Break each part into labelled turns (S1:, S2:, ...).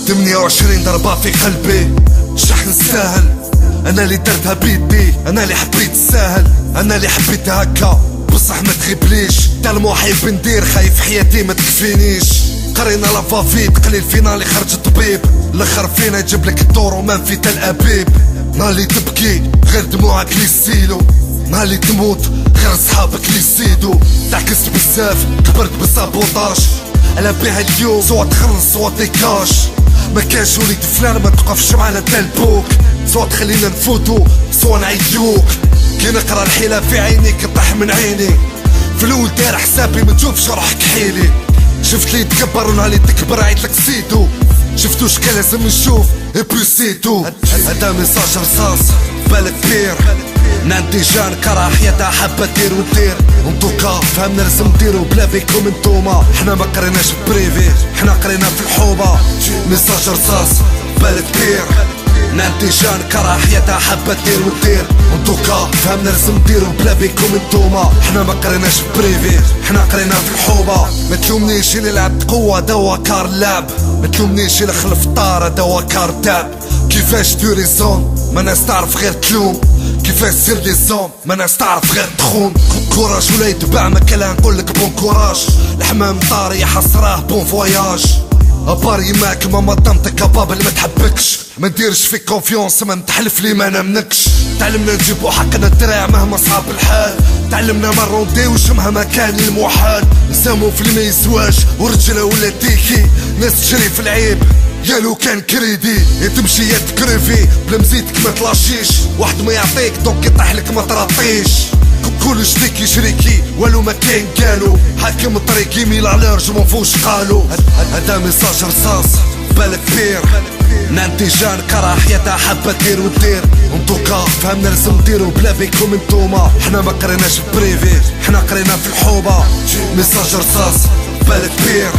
S1: 28 ضربة في قلبي، شحن ساهل. انا اللي درتها بيدي، انا اللي حبيت الساهل، انا اللي حبيت هكا بصح ما تغيبليش. تالمو حيب ندير، خايف حياتي ما تكفينيش. قرينا لافافيت قليل فينا اللي خرج طبيب، الاخر فينا يجيب لك الدور وما في الابيب. نهار تبكي غير دموعك لي سيلو، نهار تموت غير صحابك لي يزيدو. تعكست بزاف كبرت بالسابوطاج، على بيها اليوم سوا تخلص سوا تيكاش. ما كانش وليد فلان ما توقفش معنا تلبوك، سوا تخلينا نفوتو سوا نعيوك. كي نقرا الحيلة في عينيك طاح من عيني، في الاول داير حسابي ما نشوفش روحك حيلي. شفت لي تكبر ونهار لي تكبر عيطلك سيتو، شفتوش كان لازم نشوف ابريسيتو. هدا ميساج رصاص بالك كبير، نانتي جان كره حياتها حابة دير ودير. انتوكا فهمنا لازم نديرو بلا بيكم انتوما، حنا ما قريناش بريفي حنا قرينا في الحوبة. ميساج رصاص بالك كبير، نانتي جان كره حياتها حابة دير ودير. انتوكا فهمنا لازم نديرو بلا بيكم انتوما، حنا ما قريناش بريفي حنا قرينا في الحوبة. ما تلومنيش اللي لعبت قوة دوا كار اللعب، ما تلومنيش اللي خلف الطارة دوا كار تاب. كيفاش دوري زون ما ناس تعرف غير تلوم، كيفاش سير لي زون ما ناس تعرف غير تخون. كوراج ولا يتباع ما كان نقولك بون كوراج، الحمام طاري حسراه بون فواياج. اباري معاك ما مضمتك ابابل ما تحبكش، ما نديرش فيك كونفيونس ما نتحلف لي ما نمنكش. تعلمنا نجيبو حقنا الدراع مهما صعب الحال، تعلمنا ما نرونديوش مهما كان المحال. نسامو في المي زواج ورجله ولا تيكي، ناس تشري في العيب يا لو كان كريدي. يا تمشي يا تكريفي بلا مزيدك ما تلاشيش، واحد ما يعطيك دونك يطيحلك ما ترطيش. كلش تيكي شريكي والو ما كاين قالو، حاكم الطريق يميل على رجل منفوش قالو. هدا ميساج رصاص بالك كبير، نانتي جان كره حياتها حابة دير ودير. انتوكا فهمنا لازم نديرو بلا بيكم انتوما، حنا ما قريناش بريفي حنا قرينا في الحوبة. ميساج رصاص بالك كبير،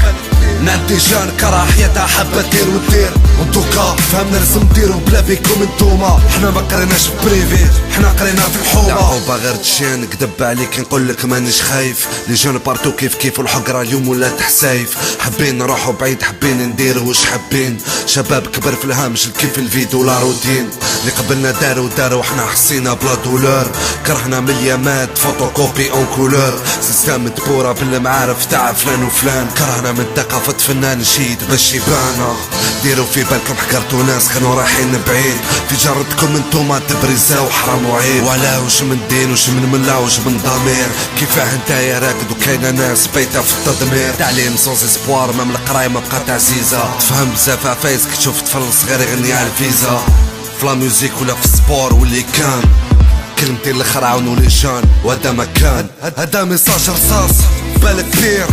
S1: نانتي جان كره حياتها حابة دير ودير. انتوكا فهمنا لازم نديرو بلا بيكم انتوما، حنا ما قريناش بريفي حنا قرينا في الحوبة. العقوبة غير تجي نكدب عليك نقولك مانيش خايف، لي جون بارتو كيف كيف والحقرة اليوم ولا تحسايف. حابين نروحو بعيد حابين نديرو واش حابين، شباب كبر في الهامش كيف الفيديو لا روتين. اللي قبلنا دارو وحنا حسينا بلا دولور، كرهنا مليامات فوتوكوبي اون كولور. سيستم تبورا بالمعارف تاع فلان وفلان، كرهنا من ثقافة فنان جيد باش يبانا. ديرو في بالكم حكرتو ناس كانوا رايحين بعيد، في جردكم انتوما تبريزا وحرام وعيب. ولا وش من دين وش من ملا وش من ضمير، كيفاه نتايا راكد وكاينه ناس بيتا في التدمير. تعليم سونس اسبوار مام القرايه ما بقات عزيزه، تفهم بزاف عفايسك تشوف طفل صغير يغني على الفيزا. فلا ميوزيك ولا في السبور واللي كان كلمتين الاخر عاونوا لي جان وهذا مكان. هذا ميساج رصاص بالك كبير،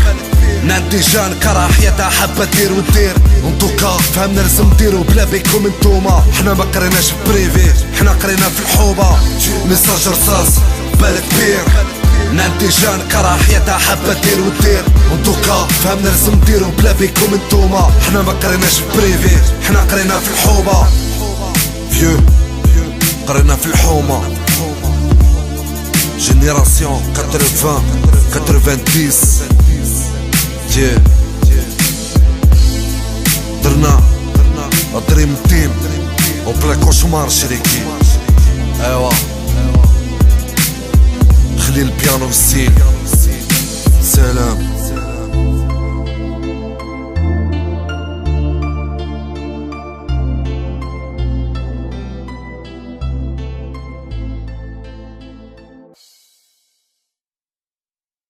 S1: نانتي جان كره حياتها حابة دير ودير. انتوكا فهمنا لازم نديرو بلا بيكم انتوما، حنا ما قريناش بريفي حنا قرينا في الحوبة. ميساج رصاص بالك كبير، نانتي جان كره حياتها حابة دير ودير. انتوكا فهمنا لازم نديرو بلا بيكم انتوما، حنا ما قريناش بريفي حنا قرينا في الحوبة. فيو قرينا في الحومة، جينيراسيون 80 90 ديه درنا دريم تيم او بلا كوشمار شريكي. ايوا خلي البيانو والسيل. سلام.